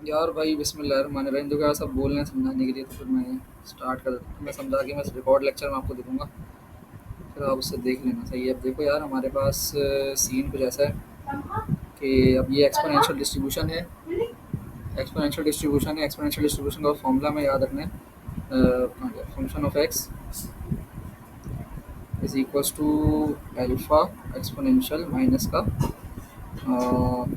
यार भाई बिस्मिल्लाहिर्रहमानिर्रहीम। देखो यार सब बोल रहे हैं समझाने के लिए, तो फिर मैं स्टार्ट कर देता हूँ। मैं समझा के मैं रिकॉर्ड लेक्चर में आपको दे दूँगा, फिर आप उससे देख लेना। सही है। अब देखो यार हमारे पास सीन कुछ ऐसा है कि अब ये एक्सपोनेंशियल डिस्ट्रीब्यूशन है। एक्सपोनेंशियल डिस्ट्रीब्यूशन का फॉर्मूला में याद रखना है। Function of x is equals to alpha exponential minus का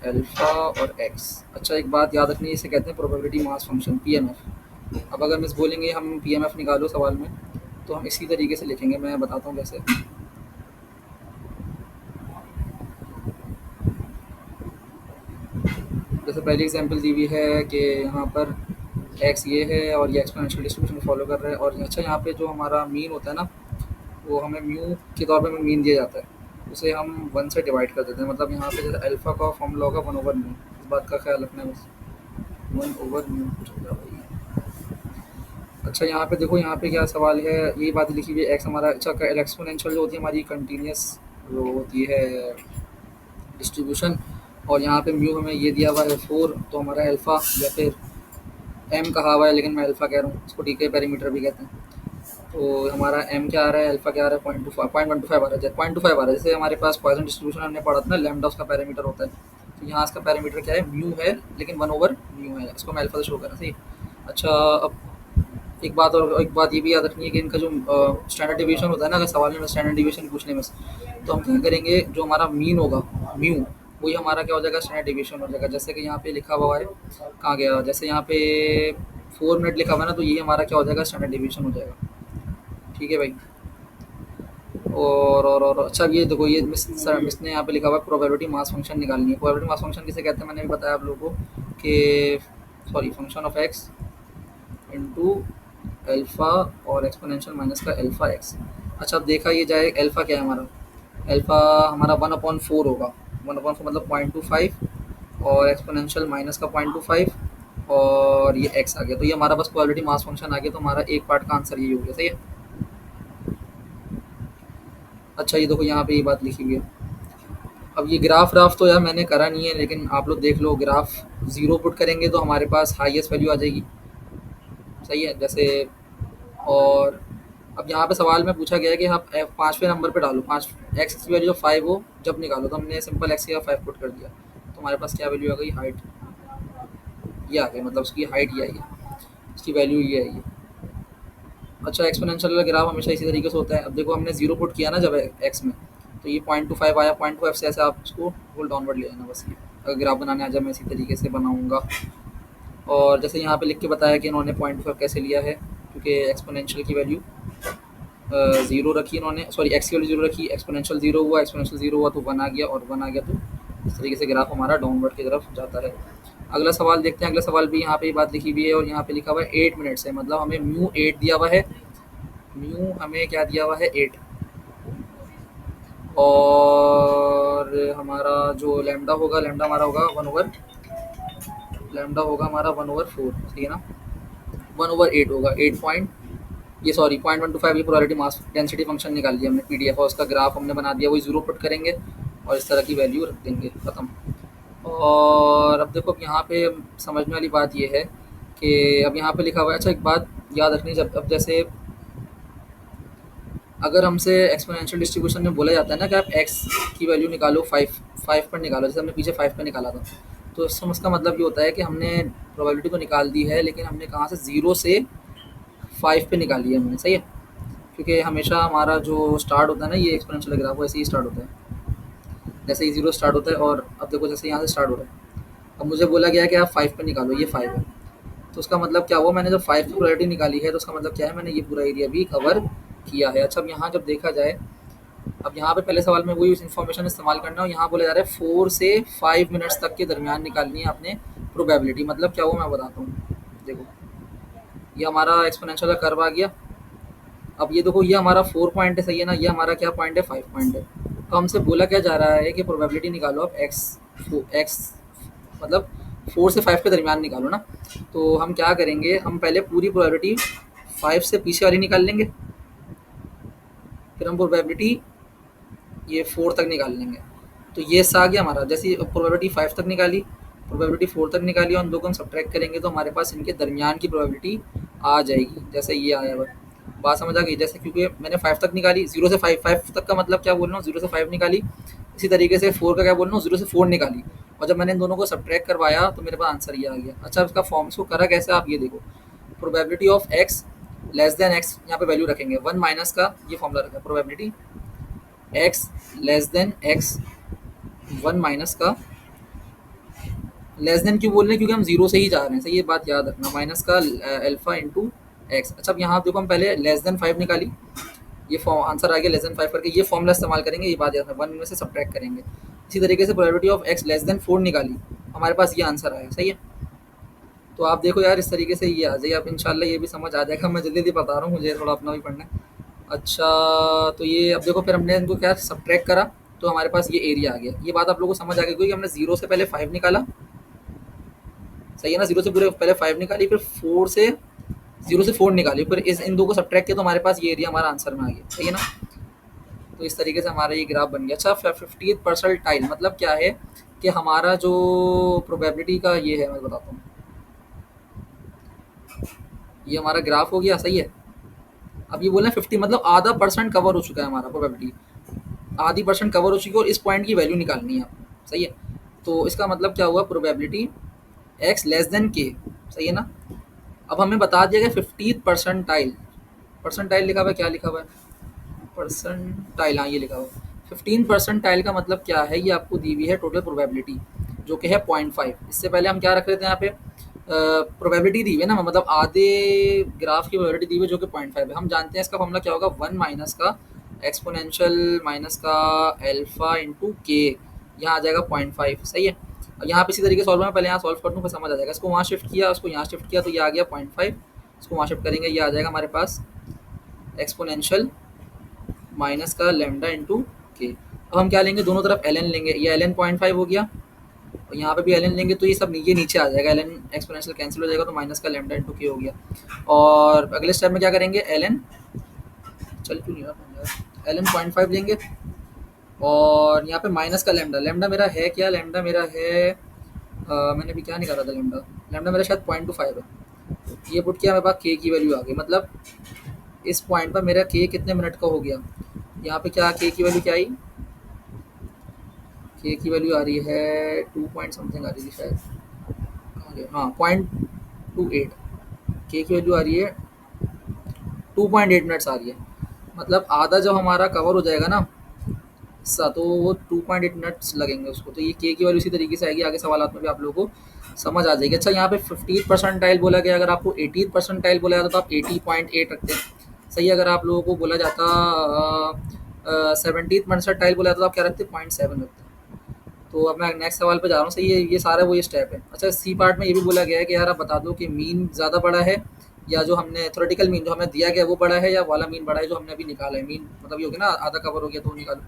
अल्फ़ा और एक्स। अच्छा, एक बात याद रखनी है, इसे कहते हैं प्रोबेबिलिटी मास फंक्शन, पीएमएफ। अब अगर मिस बोलेंगे हम पीएमएफ निकालो सवाल में, तो हम इसी तरीके से लिखेंगे। मैं बताता हूँ कैसे। जैसे पहली एग्जांपल दी हुई है कि यहाँ पर एक्स ये है और ये एक्सपोनेंशियल डिस्ट्रीब्यूशन फॉलो कर रहा है। और अच्छा, यहाँ पे जो हमारा मीन होता है ना, वो हमें म्यू के तौर पे हमें मीन दिया जाता है। उसे हम वन से डिवाइड कर देते हैं। मतलब यहाँ पे जैसे अल्फ़ा का फॉर्मूला होगा वन ओवर म्यू। इस बात का ख्याल रखना है बस। वन ओवर म्यू कुछ होगा भाई। अच्छा, यहाँ पे देखो, यहाँ पे क्या सवाल है, यही बात लिखी हुई है। एक्स हमारा, अच्छा, एक्सपोनेंशियल जो होती है हमारी कंटिन्यूस वो होती है डिस्ट्रीब्यूशन। और यहाँ पे म्यू हमें ये दिया हुआ है फोर, तो हमारा अल्फ़ा या फिर एम कहा हुआ है, लेकिन मैं अल्फ़ा कह रहा हूँ, इसको डी के पैरामीटर भी कहते हैं। तो हमारा एम क्या आ रहा है, अल्फ़ा क्या आ रहा है, 0.125 आ रहा है। 0.25 आ रहा है। जैसे हमारे पास पॉइसन डिस्ट्रीब्यूशन हमने पढ़ा था ना, लैम्डा उसका पैरामीटर होता है। तो यहाँ इसका पैरामीटर क्या है, म्यू है, लेकिन वन ओवर म्यू है। इसको मैं अल्फ़ा से शो कर रहा सही। अच्छा, अब एक बात ये भी याद रखनी है कि इनका जो स्टैंडर्ड डिवीजन होता है ना, अगर सवाल में स्टैंडर्ड डिवीजन पूछने में से, तो हम क्या करेंगे, जो हमारा मीन होगा म्यू, वही हमारा क्या हो जाएगा, स्टैंडर्ड डिवीजन हो जाएगा। जैसे कि यहाँ पे लिखा हुआ है, कहाँ गया, जैसे यहाँ पे 4 मिनट लिखा हुआ है ना, तो ये हमारा क्या हो जाएगा, स्टैंडर्ड डिवीजन हो जाएगा। ठीक है भाई। और अच्छा, ये देखो, ये मिस ने यहाँ पे लिखा हुआ है प्रोबेबिलिटी मास फंक्शन निकालनी है। प्रोबेबिलिटी मास फंक्शन किसे कहते हैं, मैंने भी बताया आप लोगों को कि sorry, function of x into alpha और एक्सपोनेंशियल माइनस का अल्फ़ा एक्स। अच्छा, अब देखा ये जाए, अल्फ़ा क्या है हमारा, अल्फ़ा हमारा 1/4 होगा। 1/4 मतलब 0.25, और एक्सपोनेंशियल माइनस का 0.25, और ये एक्स आ गया। तो ये हमारा बस प्रोबेबिलिटी मास फंक्शन आ गया। तो हमारा एक पार्ट का आंसर ये हो गया। सही है। अच्छा, ये देखो, यहाँ पे ये बात लिखी हुई है। अब ये ग्राफ व्राफ तो यार मैंने करा नहीं है, लेकिन आप लोग देख लो। ग्राफ ज़ीरो पुट करेंगे तो हमारे पास हाईएस्ट वैल्यू आ जाएगी। सही है। जैसे, और अब यहाँ पे सवाल में पूछा गया है कि आप पाँचवें नंबर पे डालो, पाँच एक्स की वैल्यू जब 5 हो जब निकालो। तो हमने सिंपल एक्स का 5 पुट कर दिया, तो हमारे पास क्या वैल्यू आ गई, हाइट ये आ गई। मतलब उसकी हाइट ये आई है, उसकी वैल्यू ये आई है। अच्छा, एक्सपोनेंशियल का ग्राफ हमेशा इसी तरीके से होता है। अब देखो, हमने जीरो पुट किया ना जब एक्स में, तो ये 0.25 आया। 0.25 से ऐसे आप उसको फुल डाउनवर्ड ले जाना बस। ये अगर ग्राफ बनाने आ जाए, मैं इसी तरीके से बनाऊंगा। और जैसे यहाँ पे लिख के बताया कि इन्होंने 0.25 कैसे लिया है, क्योंकि एक्सपोनेंशियल की वैल्यू ज़ीरो रखी इन्होंने, सॉरी, एक्स की वैल्यू ज़ीरो रखी, एक्सपोनेंशियल ज़ीरो हुआ तो वन आ गया, और वन आ गया तो इस तरीके से ग्राफ हमारा डाउनवर्ड की तरफ जाता है। अगला सवाल देखते हैं। अगला सवाल भी यहाँ पे ये बात लिखी हुई है, और यहाँ पे लिखा हुआ है 8 मिनट्स है। मतलब हमें म्यू 8 दिया हुआ है। म्यू हमें क्या दिया हुआ है, 8। और हमारा जो लैम्डा होगा, लैम्डा हमारा होगा वन ओवर फोर। ठीक है ना। 1/8 होगा, 8 पॉइंट, ये सॉरी 0.125। ये प्रोबेबिलिटी मास डेंसिटी फंक्शन निकाल लिया हमने पीडीएफ, और उसका ग्राफ हमने बना दिया। वही जीरो पुट करेंगे और इस तरह की वैल्यू रख देंगे, ख़त्म। और अब देखो, अब यहाँ पे समझने वाली बात ये है कि अब यहाँ पे लिखा हुआ है। अच्छा, एक बात याद रखनी, जब अब जैसे अगर हमसे एक्सपोनेंशियल डिस्ट्रीब्यूशन में बोला जाता है ना कि आप एक्स की वैल्यू निकालो, फाइव पर निकालो, जैसे हमने पीछे 5 पर निकाला था, तो इसका मतलब ये होता है कि हमने प्रोबेबिलिटी तो निकाल दी है, लेकिन हमने कहाँ से, ज़ीरो से 5 पे निकाली है हमने। सही है। क्योंकि हमेशा हमारा जो स्टार्ट होता है ना, ये एक्सपोनेंशियल ग्राफ वो ऐसे ही स्टार्ट होता है। जैसे ही ज़ीरो स्टार्ट होता है, और अब देखो जैसे यहाँ से स्टार्ट हो रहा है। अब मुझे बोला गया है कि आप 5 पे निकालो, ये 5 है। तो उसका मतलब क्या हुआ, मैंने जब 5 की प्रोबेबिलिटी निकाली है, तो उसका मतलब क्या है, मैंने ये पूरा एरिया भी कवर किया है। अच्छा, अब यहाँ जब देखा जाए, अब यहाँ पे पहले सवाल में वही इन्फॉर्मेशन इस्तेमाल करना है, और यहाँ बोला जा रहा है 4 से 5 मिनट्स तक के दरमियान निकालनी है आपने प्रोबेबिलिटी। मतलब क्या हुआ मैं बताता हूँ। देखो, ये हमारा एक्सपोनेंशियल का कर्व आ गया। अब ये देखो, ये हमारा 4 पॉइंट है। सही है ना। ये हमारा क्या पॉइंट है, 5 पॉइंट है। तो हमसे बोला क्या जा रहा है कि प्रोबेबिलिटी निकालो आप एक्स मतलब 4 से 5 के दरमियान निकालो ना। तो हम क्या करेंगे, हम पहले पूरी प्रोबेबिलिटी 5 से पीछे वाली निकाल लेंगे, फिर हम प्रोबेबिलिटी ये 4 तक निकाल लेंगे। तो ये सा आ गया हमारा। जैसे प्रोबेबिलिटी 5 तक निकाली, प्रोबेबिलिटी 4 तक निकाली और उन दो को हम सब्ट्रैक्ट करेंगे तो हमारे पास इनके दरमियान की प्रोबेबिलिटी आ जाएगी, जैसे ये आया हुआ है। बात समझ आ गई? जैसे क्योंकि मैंने 5 तक निकाली, 0 से 5, 5 तक का मतलब क्या बोल रहा हूँ, 0 से 5 निकाली। इसी तरीके से 4 का क्या बोल रहा हूँ, 0 से 4 निकाली। और जब मैंने इन दोनों को सब्ट्रैक्ट करवाया तो मेरे पास आंसर ये आ गया। अच्छा, इसका फॉर्म इसको करा कैसे, आप ये देखो। Probability of x less than x, यहाँ पे वैल्यू रखेंगे 1 माइनस का, ये फॉर्मूला रखा है। Probability x less than x 1 minus का, लेस देन क्यों बोल रहे हैं, क्योंकि हम जीरो से ही जा रहे हैं, सही ये बात याद रखना। माइनस का अल्फा इंटू एक्स। अच्छा, अब यहाँ देखो हम पहले लेस देन 5 निकाली, ये फॉर्म आंसर आ गया लेस देन 5 करके, ये फॉर्मूला इस्तेमाल करेंगे, ये बात याद रखना, 1 में से सब्ट्रैक्ट करेंगे। इसी तरीके से probability of x less than 4 निकाली, हमारे पास ये आंसर आया, सही है। तो आप देखो यार, इस तरीके से ये आ जाइए, आप इंशाल्लाह ये भी समझ आ जाएगा। मैं जल्दी जल्दी बता रहा हूँ, मुझे थोड़ा अपना भी पढ़ना है। अच्छा, तो ये अब देखो, फिर हमने इनको क्या सब्ट्रैक्ट करा तो हमारे पास ये एरिया आ गया। ये बात आप लोगों को समझ आ गई क्योंकि हमने जीरो से पहले 5 निकाला, सही है ना। जीरो से पूरे पहले 5 निकाली, फिर 4 से, जीरो से 4 निकाली, फिर इस इन दो को सब्ट्रैक्ट किया तो हमारे पास ये एरिया हमारा आंसर में आ गया, सही है ना। तो इस तरीके से हमारा ये ग्राफ बन गया। अच्छा, 50th परसेंटाइल मतलब क्या है कि हमारा जो प्रोबेबिलिटी का ये है, मैं बताता हूँ। ये हमारा ग्राफ हो गया, सही है। अब ये बोलना 50 मतलब आधा परसेंट कवर हो चुका है हमारा, प्रोबेबिलिटी आधी परसेंट कवर हो चुकी है और इस पॉइंट की वैल्यू निकालनी है आपको, सही है। तो इसका मतलब क्या हुआ, प्रोबेबिलिटी एक्स लेस देन के, सही है ना। अब हमें बता दिया गया 50th परसेंटाइल, परसेंटाइल लिखा हुआ है, क्या लिखा हुआ है, परसेंटाइल, हाँ ये लिखा हुआ है। 15 परसेंटाइल का मतलब क्या है, ये आपको दी हुई है टोटल प्रोबेबिलिटी, जो कि है 0.5। इससे पहले हम क्या रख रहे थे यहाँ पे, प्रोबेबिलिटी दी हुई है ना, मतलब आधे ग्राफ की प्रोबेबिलिटी दी हुई है जो कि 0.5 है। हम जानते हैं इसका फॉर्मूला क्या होगा, 1 माइनस का एक्सपोनेंशियल माइनस का एल्फा इंटू के, यहाँ आ जाएगा 0.5, सही है। और यहाँ पे इसी तरीके सॉल्व में पहले यहाँ सॉल्व कर दूँ, फिर समझ आ जाएगा। इसको वहाँ शिफ्ट किया, उसको यहाँ शिफ्ट किया तो ये आ गया 0.5, इसको वहाँ शिफ्ट करेंगे, ये आ जाएगा हमारे पास एक्सपोनेंशियल माइनस का लेमडा इंटू के। अब हम क्या लेंगे, दोनों तरफ एल लेंगे, ये एल 0.5 हो गया और यहाँ पे भी एल लेंगे तो ये सब ये नीचे आ जाएगा, एल एक्सपोनेंशियल कैंसिल हो जाएगा तो माइनस का लेमडा इंटू के हो गया। और अगले स्टेप में क्या करेंगे, एल चल क्यों नहीं रहा, एल 0.5 लेंगे और यहाँ पे माइनस का लेमडा, लेमडा मेरा है क्या, लेमडा मेरा है मैंने भी क्या निकाला था, लेमडा लेमडा मेरा शायद 0.25 है। ये पुट किया, मेरे पास के की वैल्यू आ गई, मतलब इस पॉइंट पर मेरा के कितने मिनट का हो गया। यहाँ पे क्या के की वैल्यू क्या आई, के की वैल्यू आ रही है 2 पॉइंट समथिंग आ रही थी शायद, कहाँ गया, हाँ 0.28, के की वैल्यू आ रही है 2.8 मिनट्स आ रही है। मतलब आधा जब हमारा कवर हो जाएगा ना सा, तो वो 2.8 मिनट्स लगेंगे उसको। तो ये के की वैल्यू इसी तरीके से आएगी, आगे सवालात में भी आप लोगों को समझ आ जाएगी। अच्छा, यहाँ पे 50th परसेंटाइल बोला गया, अगर आपको 80th परसेंटाइल बोला जाता तो आप 80.8 रखते हैं, सही है। अगर आप लोगों को बोला जाता 70th परसेंटाइल बोला जाता तो आप क्या रखते, 0.7 रखते। तो अब मैं नेक्स्ट सवाल पे जा रहा हूँ, सही है। ये सारा वो ये स्टेप है। अच्छा, सी पार्ट में ये भी बोला गया है कि यार आप बता दो कि मीन ज़्यादा बड़ा है या जो हमने थ्योरेटिकल मीन जो हमें दिया गया वो बड़ा है या वाला मीन बड़ा है जो हमने अभी निकाला है। मीन मतलब ये हो गया ना, आधा कवर हो गया तो निकालो।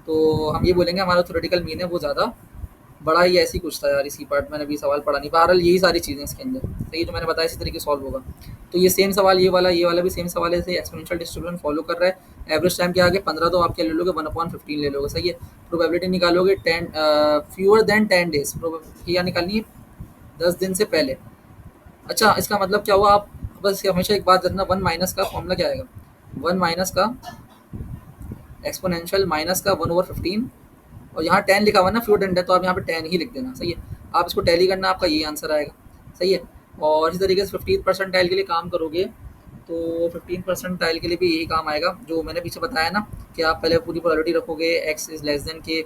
तो हम ये बोलेंगे हमारा थ्योरेटिकल मीन है वो ज़्यादा बड़ा ही, ऐसी कुछ था यार। इसी पार्ट मैंने अभी सवाल पढ़ा नहीं, बहरहाल यही सारी चीज़ें इसके अंदर, सही है, जो मैंने बताया इसी तरीके सॉल्व होगा। तो ये सेम सवाल, ये वाला भी सेम सवाल है, जैसे एक्सपोनेंशियल डिस्ट्रीब्यूशन फॉलो कर रहा है। एवरेज टाइम के आगे 15 तो आप क्या ले लोगे, 1/15 ले लोगे, सही है। प्रोबेबिलिटी निकालोगे 10 फ्यूअर देन 10 डेज, प्रोबेबिलिटी क्या निकालनी है, 10 दिन से पहले। अच्छा, इसका मतलब क्या हुआ, आप बस हमेशा एक बात रखना, 1 माइनस का फॉर्मूला क्या आएगा, 1 माइनस का एक्सपोनेंशियल माइनस का 1/15, और यहाँ 10 लिखा हुआ है ना, फ्यूअर देन 10, तो आप यहाँ पे 10 ही लिख देना, सही है। आप इसको टैली करना, आपका यही आंसर आएगा, सही है। और इसी तरीके से 50th परसेंटाइल के लिए काम करोगे तो 15 परसेंटाइल के लिए भी यही काम आएगा जो मैंने पीछे बताया ना, कि आप पहले पूरी प्रोबेबिलिटी रखोगे एक्स इज लेस देन के,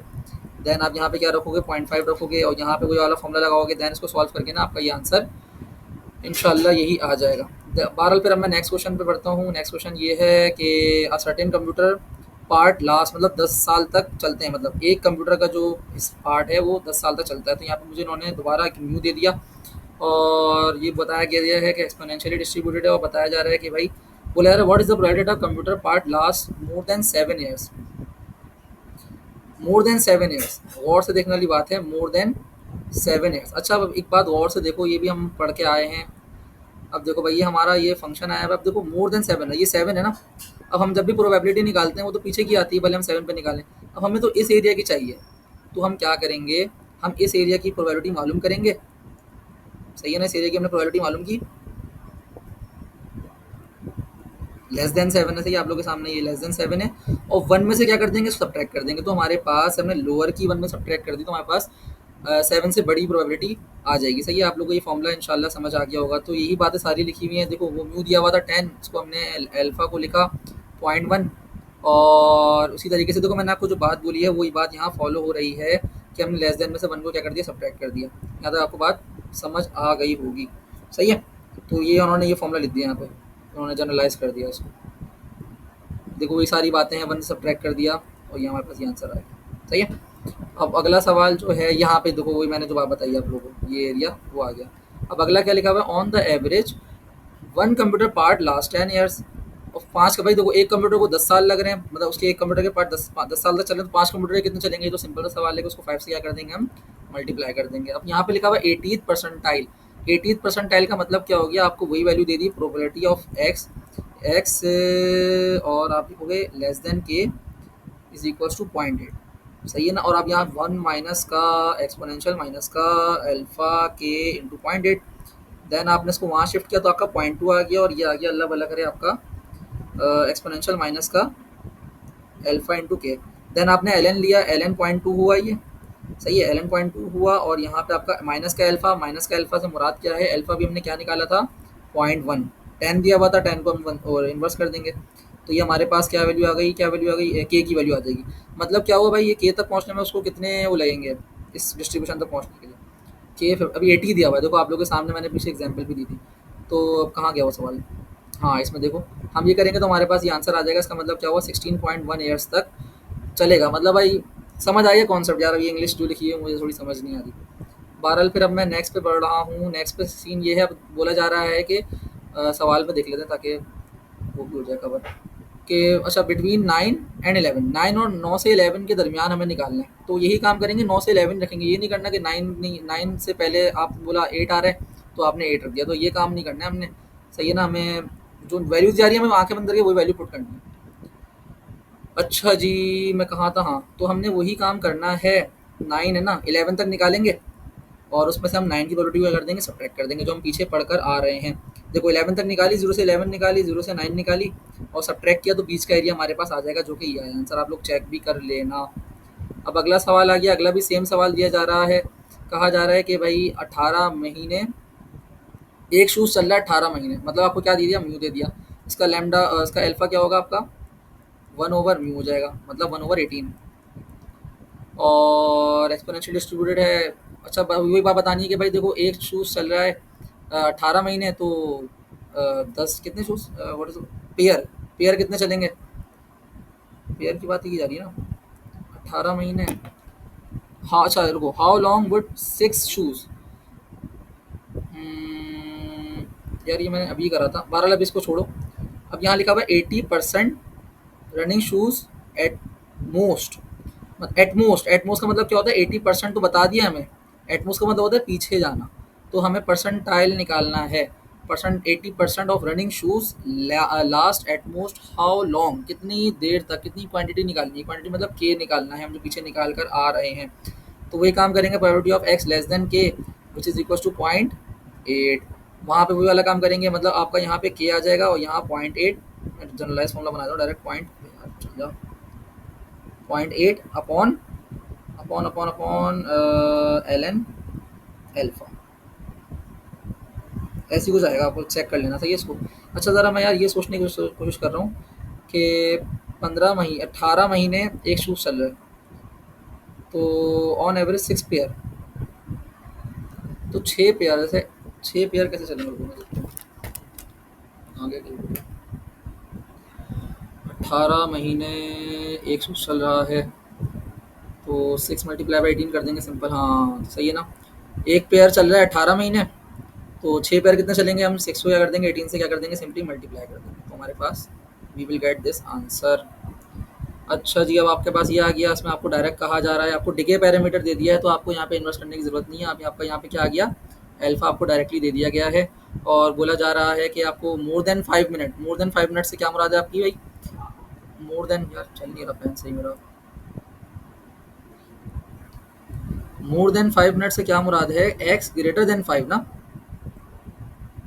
देन आप यहाँ पे क्या रखोगे, 0.5 रखोगे और यहाँ पे कोई वाला फॉर्मूला लगाओगे, देन इसको सॉल्व करके ना आपका ये आंसर इंशाल्लाह यही आ जाएगा। बहरहाल फिर अब मैं नेक्स्ट क्वेश्चन पे बढ़ता हूँ। नेक्स्ट क्वेश्चन ये है कि a certain computer part last मतलब 10 साल तक चलते हैं, मतलब एक कंप्यूटर का जो इस पार्ट है वो 10 साल तक चलता है। तो यहाँ पे मुझे इन्होंने दोबारा एक न्यू दे दिया और ये बताया गया है कि एक्सपोनेंशियली डिस्ट्रीब्यूटेड है, और बताया जा रहा है कि भाई बोला जा रहा है what is the probability of computer part last more than 7 years, more than 7 years. गौर से देखने वाली बात है, मोर देन 7 ईयर्स। अच्छा, अब एक बात गौर से देखो, ये भी हम पढ़ के आए हैं। अब देखो भाई, ये हमारा ये फंक्शन आया है, अब देखो मोर देन 7 है, ये 7 है ना। अब हम जब भी प्रोबेबिलिटी निकालते हैं वो तो पीछे की आती है, भले हम 7 पे निकालें। अब हमें तो इस एरिया की चाहिए, तो हम क्या करेंगे हम इस एरिया की प्रोबेबिलिटी मालूम करेंगे, सही है ना। इस एरिया की हमने प्रोबेबिलिटी मालूम की, लेस देन 7 है, सही है, आप लोग के सामने ये लेस देन 7 है। और 1 में से क्या कर देंगे, सब्ट्रैक्ट कर देंगे। तो हमारे पास हमने लोअर की 1 में सब्ट्रैक्ट कर दी, तो हमारे पास 7 से बड़ी प्रोबेबिलिटी आ जाएगी, सही है। आप लोगों को ये फॉर्मूला इंशाल्लाह समझ आ गया होगा। तो यही बातें सारी लिखी हुई हैं। देखो वो म्यू दिया हुआ था 10, इसको हमने अल्फा को लिखा 0.1, और उसी तरीके से देखो मैंने आपको जो बात बोली है वही बात यहाँ फॉलो हो रही है कि हमने लेस देन में से 1 को क्या कर दिया, सब्ट्रैक्ट कर दिया। यहाँ तक आपको बात समझ आ गई होगी, सही है। तो ये उन्होंने ये फॉर्मूला लिख दिया यहाँ पे, उन्होंने जनरलाइज कर दिया इसको। देखो वही सारी बातें हैं, 1 से सब्ट्रैक्ट कर दिया और ये हमारे पास ये आंसर आया, सही है। अब अगला सवाल जो है यहाँ पे देखो, वही मैंने जो बात बताई आप लोगों को, ये एरिया वो आ गया। अब अगला क्या लिखा हुआ है, on the average 1 computer part last 10 years. और 5 का भाई देखो, एक कंप्यूटर को 10 साल लग रहे हैं, मतलब उसके एक कंप्यूटर के पार्ट 10 साल तक चल रहे हैं, तो 5 कंप्यूटर के कितने चलेंगे। ये तो सिंपल सा सवाल है कि उसको 5 से क्या कर देंगे, हम मल्टीप्लाई कर देंगे। अब यहाँ पे लिखा हुआ है 80th परसेंटाइल। 80th परसेंटाइल का मतलब क्या हो गया, आपको वही value they the, probability of x, x और आप लिखोगे लेस देन के इज इक्वल्स टू 0.8, सही है ना। और आप यहाँ 1 माइनस का एक्सपोनेंशियल माइनस का अल्फा के इंटू 0.8, देन आपने इसको वहाँ शिफ्ट किया तो आपका 0.2 आ गया, और ये आ गया अल्लाह भला करे आपका एक्सपोनेंशियल माइनस का अल्फा इंटू के। देन आपने एल एन लिया, एल एन 0.2 हुआ ये, सही है, एल एन 0.2 हुआ। और यहाँ पे आपका माइनस का अल्फा, माइनस का अल्फा से मुराद क्या है, अल्फा भी हमने क्या निकाला था 0.1, 10 दिया हुआ था, 10 को हम और इन्वर्स कर देंगे। तो ये हमारे पास क्या वैल्यू आ गई, क्या वैल्यू आ गई, के की वैल्यू आ जाएगी। मतलब क्या हुआ भाई, ये के तक पहुँचने में उसको कितने वो लगेंगे, इस डिस्ट्रीब्यूशन तक पहुँचने के लिए। के अभी 80 दिया हुआ है, देखो आप लोगों के सामने मैंने पीछे एग्जाम्पल भी दी थी। तो अब कहाँ गया वो सवाल, हाँ इसमें देखो, हम ये करेंगे तो हमारे पास ये आंसर आ जाएगा। इसका मतलब क्या हुआ, 16.1 ईयर्स तक चलेगा। मतलब भाई समझ आई है कॉन्सेप्ट यार, ये इंग्लिश जो लिखी है मुझे थोड़ी समझ नहीं आ रही। बहरहाल फिर अब मैं नेक्स्ट पे बढ़ रहा हूँ। नेक्स्ट पे सीन ये है, अब बोला जा रहा है कि सवाल में देख लेते हैं ताकि वो भी हो जाए कवर कि अच्छा बिटवीन 9 एंड 11, 9 और 9 से 11 के दरमियान हमें निकालना है। तो यही काम करेंगे, 9 से 11 रखेंगे। ये नहीं करना कि 9 नहीं, 9 से पहले आप बोला 8 आ रहा है तो आपने 8 रख दिया, तो ये काम नहीं करना है हमने, सही है ना। हमें जो वैल्यूज जा रही है हमें आंखें बंद करके वही वैल्यू पुट करनी है। अच्छा जी, मैं कहाँ था, हाँ तो हमने वही काम करना है। 9 है ना, 11 तक निकालेंगे और उसमें से हम 9 की प्रोबेबिलिटी क्या कर देंगे, सब्ट्रैक्ट कर देंगे, जो हम पीछे पढ़कर आ रहे हैं। देखो 11 तक निकाली, 0 से 11 निकाली, 0 से 9 निकाली और सब्ट्रैक्ट किया, तो बीच का एरिया हमारे पास आ जाएगा, जो कि ये है आंसर। आप लोग चेक भी कर लेना। अब अगला सवाल आ गया, अगला भी सेम सवाल दिया जा रहा है। कहा जा रहा है कि भाई 18 महीने एक शूज़ चल रहा है, 18 महीने, मतलब आपको क्या दे दिया, म्यू दे दिया। इसका लैम्डा, इसका अल्फा क्या होगा आपका 1/म्यू हो जाएगा, मतलब 1/18। और एक्सपोनेंशियल डिस्ट्रीब्यूटेड है। अच्छा वही बात बतानी है कि भाई देखो एक शूज़ चल रहा है 18 महीने, तो 10 कितने shoes, what is pair, pair कितने चलेंगे, पेयर की बात ही की जा रही है ना, 18 महीने। हाँ अच्छा रुको, हाउ लॉन्ग वुड 6 शूज़, यार ये मैंने अभी करा था, 12 अब इसको छोड़ो। अब यहाँ लिखा हुआ है 80% running shoes at most. At most, at most का मतलब क्या होता है, 80% तो बता दिया हमें, एटमोस्ट का मतलब होता है पीछे जाना। तो हमें परसेंटाइल निकालना है, percent 80% of running shoes last at most how long, कितनी देर तक, कितनी क्वांटिटी निकालनी है, क्वांटिटी मतलब के निकालना है, हम जो पीछे निकाल कर आ रहे हैं। तो वही काम करेंगे, probability of x less than के विच इज इक्वल टू 0.8, वहाँ पे वही वाला काम करेंगे। मतलब आपका यहाँ पे के आ जाएगा और यहाँ 0.8, जनरलाइज फॉर्मूला बना दो direct, 0.8 upon upon upon upon L N alpha, ऐसी कुछ आएगा, आपको चेक कर लेना, सही है इसको। अच्छा ज़रा मैं यार ये सोचने की कोशिश कर रहा हूँ कि 18 महीने एक शूज़ चल रहा है, तो ऑन एवरेज 6 पेयर, तो 6 पेयर, ऐसे 6 पेयर कैसे चलेंगे, रुको आगे 18 महीने एक शूज़ चल रहा है, तो 6 मल्टीप्लाई बाई 18 कर देंगे सिंपल, हाँ सही है ना। एक पेयर चल रहा है 18 महीने, तो 6 पेयर कितने चलेंगे, हम 6 को क्या कर देंगे, 18 से क्या कर देंगे, सिंपली मल्टीप्लाई कर देंगे, तो हमारे पास we will get this answer. अच्छा जी, अब आपके पास ये आ गया, इसमें आपको डायरेक्ट कहा जा रहा है, आपको डिके पैरामीटर दे दिया है, तो आपको यहाँ पे इन्वेस्ट करने की ज़रूरत नहीं है। आप आपका यहाँ पे क्या आ गया, अल्फा आपको डायरेक्टली दे दिया गया है। और बोला जा रहा है कि आपको more than 5 minute, more than 5 minute से क्या मुराद है आपकी भाई, मोर देन, यार चल नहीं रहा पेन सही मेरा, मोर देन 5 मिनट से क्या मुराद है? एक्स ग्रेटर देन 5 ना,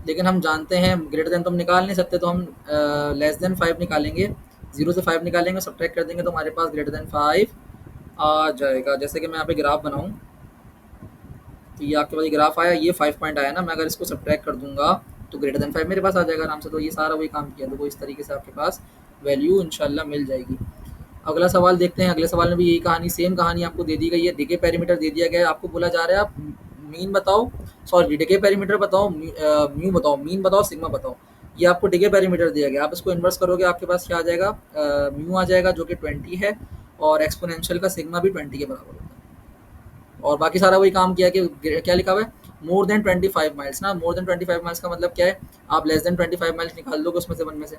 लेकिन हम जानते हैं ग्रेटर देन तो हम निकाल नहीं सकते, तो हम लेस देन 5 निकालेंगे, 0 से 5 निकालेंगे, सब्ट्रैक्ट कर देंगे तो हमारे पास ग्रेटर देन 5 आ जाएगा। जैसे कि मैं यहाँ पे ग्राफ बनाऊँ, तो ये आपके पास ये ग्राफ आया, ये 5 पॉइंट आया ना, मैं अगर इसको सब्ट्रैक्ट कर दूंगा तो ग्रेटर देन 5 मेरे पास आ जाएगा आराम से। तो ये सारा वही काम किया, तो इस तरीके से आपके पास वैल्यू इंशाल्लाह मिल जाएगी। अगला सवाल देखते हैं। अगले सवाल में भी यही कहानी, सेम कहानी आपको दे दी गई है। डिके पैरामीटर दे दिया गया है, आपको बोला जा रहा है आप मीन बताओ, सॉरी डिके पैरामीटर बताओ, म्यू बताओ, मीन बताओ, सिग्मा बताओ। ये आपको डिके पैरामीटर दिया गया, आप इसको इन्वर्स करोगे आपके पास क्या आ जाएगा? म्यू आ जाएगा जो कि 20 है, और एक्सपोनेंशियल का सिग्मा भी 20 के बराबर होता है। और बाकी सारा वही काम किया कि क्या लिखा हुआ है, मोर देन 25 माइल्स ना। मोर देन 25 माइल्स का मतलब क्या है? आप लेस देन 25 माइल्स निकाल दोगे उसमें से, वन में से।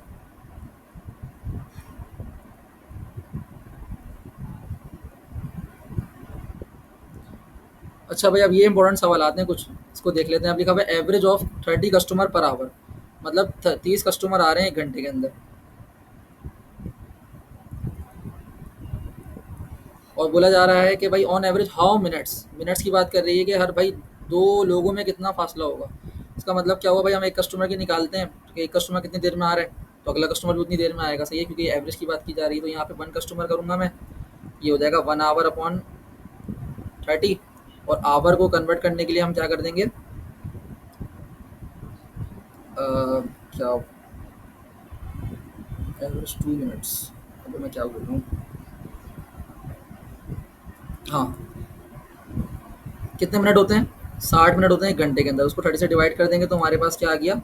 अच्छा भाई, अब ये इंपॉर्टेंट सवाल आते हैं कुछ, इसको देख लेते हैं। अब लिखा हुआ है average of 30 customer per hour, मतलब 30 कस्टमर आ रहे हैं 1 घंटे के अंदर, और बोला जा रहा है कि भाई on average how minutes, minutes की बात कर रही है कि हर भाई 2 लोगों में कितना फासला होगा। इसका मतलब क्या हुआ भाई, हम एक कस्टमर की निकालते हैं कि एक कस्टमर कितनी देर में आ रहा है, तो अगला कस्टमर भी उतनी देर में आएगा, सही है, क्योंकि एवरेज की बात की जा रही है। तो यहाँ पे 1 कस्टमर करूँगा मैं, ये हो जाएगा 1 आवर अपॉन 30, और आवर को कन्वर्ट करने के लिए हम क्या कर देंगे, क्या एवरेज 2 मिनट्स, अब मैं क्या बोल रहा हूँ, हाँ, कितने मिनट होते हैं? 60 मिनट होते हैं 1 घंटे के अंदर, उसको 30 से डिवाइड कर देंगे तो हमारे पास क्या आ गया,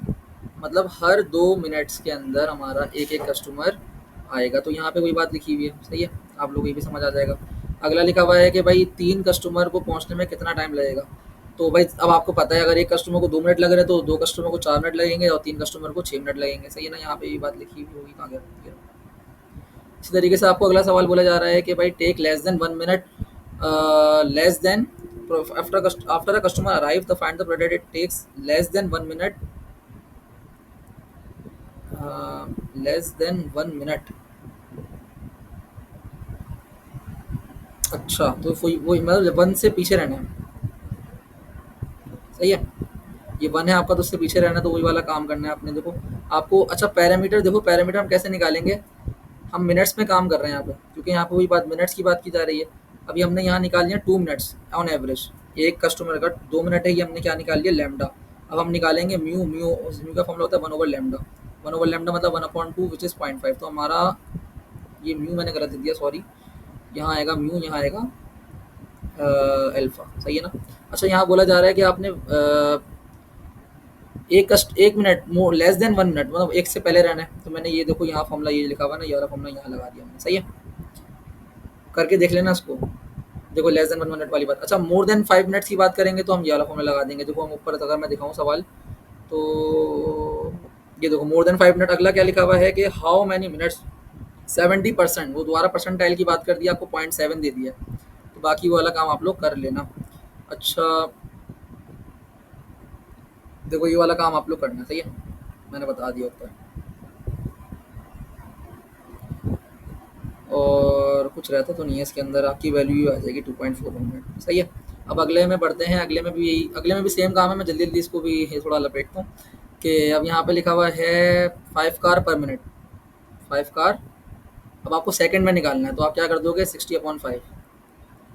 मतलब हर 2 मिनट्स के अंदर हमारा एक एक कस्टमर आएगा। तो यहाँ पे वही बात लिखी हुई है, सही है, आप लोग ये भी समझ आ जाएगा। अगला लिखा हुआ है कि भाई 3 कस्टमर को पहुँचने में कितना टाइम लगेगा। तो भाई अब आपको पता है, अगर एक कस्टमर को 2 मिनट लग रहे हैं तो 2 कस्टमर को 4 मिनट लगेंगे, और 3 कस्टमर को 6 मिनट लगेंगे, सही है ना। यहाँ पे ये बात लिखी हुई होगी, कहाँ गया। इसी तरीके से आपको अगला सवाल बोला जा रहा है कि भाई take less than 1 minute, less than after a customer arrive the find the product it takes less than 1 minute, less than 1 minute. अच्छा, तो वही मतलब 1 से पीछे रहना है, सही है। ये 1 है आपका, तो उससे पीछे रहना है, तो वही वाला काम करना है आपने। देखो आपको, अच्छा पैरामीटर देखो, पैरामीटर हम कैसे निकालेंगे, हम मिनट्स में काम कर रहे हैं यहाँ पे, क्योंकि यहाँ पे वही बात मिनट्स की बात की जा रही है। अभी हमने यहाँ निकाल लिया 2 मिनट्स ऑन एवरेज, एक कस्टमर का 2 मिनट है, ये हमने क्या निकाल लिया, लैम्डा। अब हम निकालेंगे म्यू, म्यू का फॉर्मूला होता है 1/लैम्डा, 1/लैम्डा मतलब 1/2 विच इज़ 0.5। तो हमारा ये म्यू मैंने गलत दे दिया, सॉरी, यहाँ आएगा म्यू, यहाँ आएगा अल्फा, सही है ना। अच्छा, यहाँ बोला जा रहा है कि आपने एक minute more less than 1 minute, मतलब एक से पहले रहना है। तो मैंने ये देखो यहाँ फॉर्मूला ये लिखा हुआ ना, ये वाला फॉर्मूला यहाँ लगा दिया हमने, सही है। करके देख लेना इसको, देखो लेस देन 1 मिनट वाली बात। अच्छा, मोर देन 5 मिनट्स की बात करेंगे तो हम ये वाला फॉर्मूला लगा देंगे। देखो हम ऊपर, अगर मैं दिखाऊँ सवाल, तो ये देखो मोर देन 5 मिनट। अगला क्या लिखा हुआ है कि हाउ मैनी मिनट्स, 70%, वो दोबारा परसेंटाइल की बात कर दी, आपको 0.7 दे दिया, तो बाकी वो वाला काम आप लोग कर लेना। अच्छा, देखो ये वाला काम आप लोग करना, सही है, मैंने बता दिया ऊपर। और कुछ रहता तो नहीं है इसके अंदर, आपकी वैल्यू आ जाएगी 2.4 मिनट, सही है। अब अगले में बढ़ते हैं। अगले में भी सेम काम है, मैं जल्दी जल्दी इसको भी थोड़ा लपेटता हूँ। कि अब यहाँ पे लिखा हुआ है 5 कार पर मिनट, 5 कार। अब आपको सेकंड में निकालना है, तो आप क्या कर दोगे, 60/5,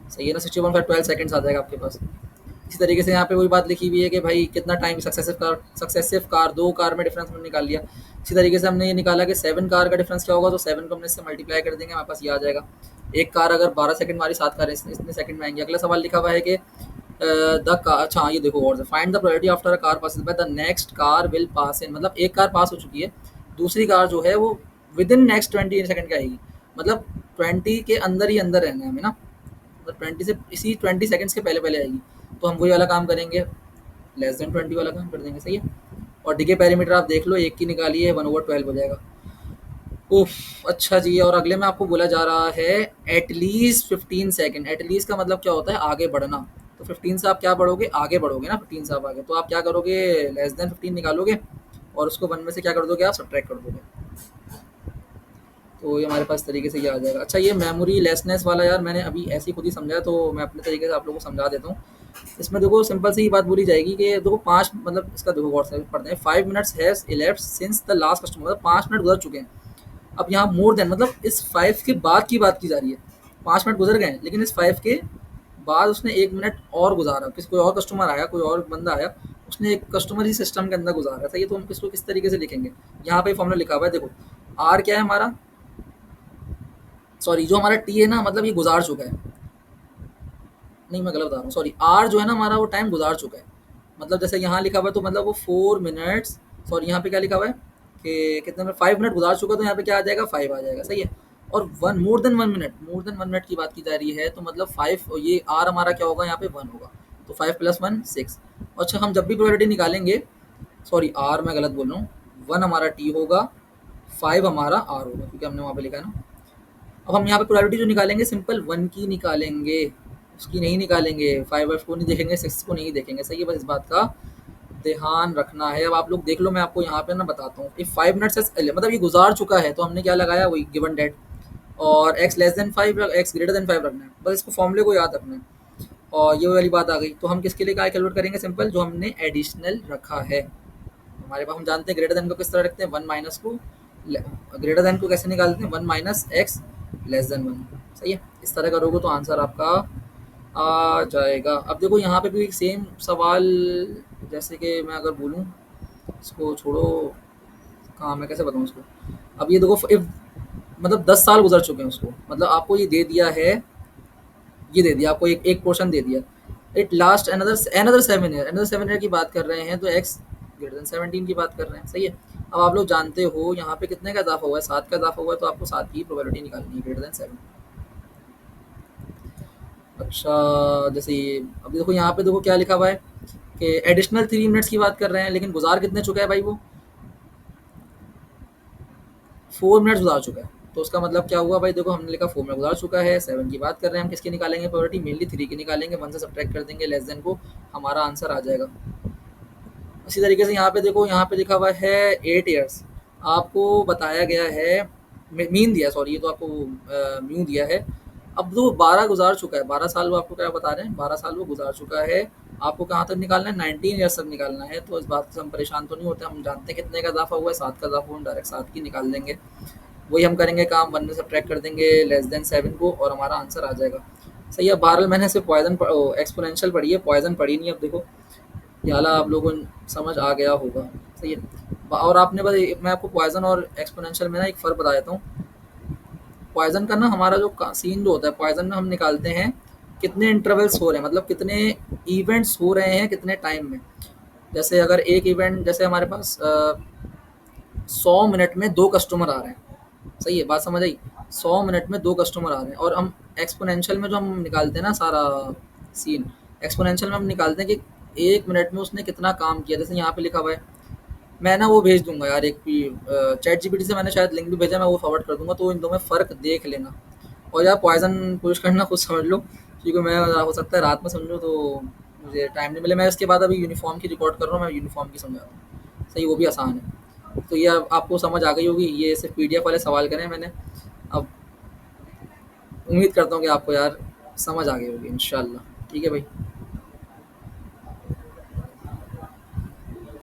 सही है ना, 60/5 12 सेकंड्स आ जाएगा आपके पास। इसी तरीके से यहाँ पे वही बात लिखी हुई है कि भाई कितना टाइम, सक्सेसिव कार 2 कार में डिफरेंस हमने निकाल लिया। इसी तरीके से हमने ये निकाला कि 7 कार का डिफरेंस क्या होगा, तो 7 को हमने इससे मल्टीप्लाई कर देंगे, हमारे पास ये आ जाएगा। एक कार अगर 12 सेकंड मारी, 7 कार इतने सेकंड में आएंगे। अगला सवाल लिखा हुआ है कि द कार, अच्छा हाँ, ये देखो और find the probability after a car passes by the next car will pass in, मतलब एक कार पास हो चुकी है, दूसरी कार जो है वो विद इन नेक्स्ट 20 सेकंड का आएगी, मतलब 20 के अंदर ही अंदर रहना है हमें ना, मतलब 20 से, इसी 20 सेकंड्स के पहले पहले आएगी। तो हम वही वाला काम करेंगे, लेस देन 20 वाला काम कर देंगे, सही है। और डी के पैरामीटर आप देख लो, एक की निकालिए 1/12 हो जाएगा। उफ, अच्छा जी। और अगले में आपको बोला जा रहा है एटलीस्ट 15 सेकेंड। एटलीस्ट का मतलब क्या होता है, आगे बढ़ना। तो 15 से आप क्या बढ़ोगे, आगे बढ़ोगे ना, 15 से आप आगे, तो आप क्या करोगे, लेस देन 15 निकालोगे, और उसको 1 में से क्या कर दोगे, आप सब्ट्रैक्ट कर दोगे। तो ये हमारे पास तरीके से ये आ जाएगा। अच्छा, ये मेमोरी लेसनेस वाला यार मैंने अभी ऐसे ही खुद ही समझा, तो मैं अपने तरीके से आप लोगों को समझा देता हूँ। इसमें देखो सिंपल सी ही बात बोली जाएगी कि देखो 5 मतलब इसका देखो गौर से पढ़ते हैं। 5 minutes has elapsed since the last customer, मतलब 5 मिनट गुज़र चुके हैं। अब यहाँ मोर देन मतलब इस 5 के बाद की बात की जा रही है। 5 मिनट गुज़र गए हैं, लेकिन इस 5 के बाद उसने 1 मिनट और गुज़ारा। किसी कोई और कस्टमर आया, कोई और बंदा आया, उसने एक कस्टमर ही सिस्टम के अंदर गुज़ारा। सही है, तो हम इसको किस तरीके से लिखेंगे? यहाँ पे फ़ॉर्मूला लिखा हुआ है देखो, आर क्या है हमारा, सॉरी जो हमारा टी है ना, मतलब ये गुज़ार चुका है। नहीं, मैं गलत बता रहा हूँ, सॉरी। आर जो है ना हमारा, वो टाइम गुज़ार चुका है। मतलब जैसे यहाँ लिखा हुआ है, तो मतलब वो 4 मिनट्स, सॉरी यहाँ पे क्या लिखा हुआ है कि कितने मिनट, 5 मिनट गुज़ार चुका है, तो यहाँ पे क्या आ जाएगा, 5 आ जाएगा। सही है। और 1 more than 1 minute, more than 1 minute की बात की जा रही है, तो मतलब 5, और ये आर हमारा क्या होगा यहाँ पे, 1 होगा। तो 5 + 1 6। अच्छा, हम जब भी प्रोबेबिलिटी निकालेंगे, सॉरी आर मैं गलत बोल रहा हूँ, 1 हमारा टी होगा, 5 हमारा आर होगा, क्योंकि हमने वहाँ पे लिखा है ना। अब हम यहाँ पे प्रोबेबिलिटी जो निकालेंगे सिंपल 1 की निकालेंगे, उसकी नहीं निकालेंगे, 5 को नहीं देखेंगे, 6 को नहीं देखेंगे। सही है, बस इस बात का ध्यान रखना है। अब आप लोग देख लो, मैं आपको यहाँ पे ना बताता हूँ। इफ 5 मिनट्स मतलब ये गुजार चुका है, तो हमने क्या लगाया, वही गिवन डेट, और x less than 5, x greater than 5 रखना है। बस इसको फॉर्मूले को याद रखना है। और ये वाली बात आ गई, तो हम किसके लिए क्या कैलकुलेट करेंगे, सिंपल जो हमने एडिशनल रखा है हमारे पास। हम जानते हैं ग्रेटर देन को किस तरह रखते हैं, 1 माइनस को, ग्रेटर देन को कैसे निकालते हैं, 1 माइनस एक्स लेस देन 1। सही है, इस तरह करोगे तो आंसर आपका आ जाएगा। अब देखो यहाँ पे भी एक सेम सवाल, जैसे कि मैं अगर बोलूँ, इसको छोड़ो, कहाँ मैं कैसे बताऊँ इसको। अब ये देखो, इफ मतलब 10 साल गुजर चुके हैं उसको, मतलब आपको ये दे दिया है, ये दे दिया आपको, एक एक पोर्शन दे दिया। It last another another 7 year, another 7 year की बात कर रहे हैं, तो एक्स ग्रेटर देन 17 की बात कर रहे हैं। सही है। अब आप लोग जानते हो यहाँ पे कितने का इजाफा हुआ है, 7 का इजाफा हुआ है, तो आपको 7 की प्रोबेबिलिटी निकालनी है, ग्रेटर देन 7। अच्छा, जैसे ये अब देखो यहाँ पे देखो क्या लिखा हुआ है कि एडिशनल 3 मिनट्स की बात कर रहे हैं, लेकिन गुजार कितने चुका है भाई, वो 4 मिनट्स गुजार चुका है। तो उसका मतलब क्या हुआ भाई, देखो हमने लिखा 4 मिनट गुजार चुका है, 7 की बात कर रहे हैं, हम किसकी निकालेंगे प्रोबेबिलिटी, मेनली 3 की निकालेंगे, 1 से सब्ट्रैक्ट कर देंगे लेस देन को, हमारा आंसर आ जाएगा। इसी तरीके से यहाँ पे देखो, यहाँ पे लिखा हुआ है 8 ईयर्स, आपको बताया गया है, मीन दिया, सॉरी ये तो आपको म्यू दिया है। अब तो 12 गुजार चुका है, 12 साल वो आपको क्या बता रहे हैं, 12 साल वो गुजार चुका है। आपको कहाँ तक निकालना है, 19 ईयर्स तक निकालना है। तो इस बात से हम परेशान तो नहीं होते, हम जानते हैं कितने का इजाफा हुआ है, 7 का इजाफा हुआ, हम डायरेक्ट 7 की निकाल देंगे। वही हम करेंगे काम, 1 में सब्ट्रैक्ट कर देंगे लेस देन 7 को, और हमारा आंसर आ जाएगा। सही है। बहरहाल मैंने सिर्फ पॉइजन एक्सपोनेंशियल पढ़ी है, पॉइजन पढ़ी नहीं। अब देखो ये हाल आप लोगों को समझ आ गया होगा। सही है। और आपने बस मैं आपको पॉइजन और एक्सपोनेंशियल में ना एक फ़र्क बता देता हूँ। पॉइजन का ना हमारा जो सीन जो होता है, पॉइजन में हम निकालते हैं कितने इंटरवल्स हो रहे हैं, मतलब कितने इवेंट्स हो रहे हैं कितने टाइम में। जैसे अगर एक इवेंट, जैसे हमारे पास 100 मिनट में 2 कस्टमर आ रहे हैं। सही है, बात समझ आई। 100 मिनट में 2 कस्टमर आ रहे हैं, और हम एक्सपोनेंशियल में जो हम निकालते हैं ना सारा सीन, एक्सपोनेंशियल में हम निकालते हैं कि 1 मिनट में उसने कितना काम किया। जैसे यहाँ पे लिखा हुआ है, मैं ना वो भेज दूंगा यार, एक चैट जीपीटी से मैंने शायद लिंक भी भेजा, मैं वो फॉरवर्ड कर दूंगा, तो इन दो में फ़र्क देख लेना। और यार पॉइजन पुश करना खुद समझ लो, क्योंकि मैं हो सकता है रात में समझूँ तो मुझे टाइम नहीं मिले। मैं इसके बाद अभी यूनिफॉर्म की रिकॉर्ड कर रहा हूँ, मैं यूनिफॉर्म की समझाता हूँ। सही, वो भी आसान है। तो ये अब आपको समझ आ गई होगी, ये सिर्फ पीडीएफ वाले सवाल करें मैंने। अब उम्मीद करता हूँ कि आपको यार समझ आ गई होगी इंशाल्लाह। ठीक है भाई।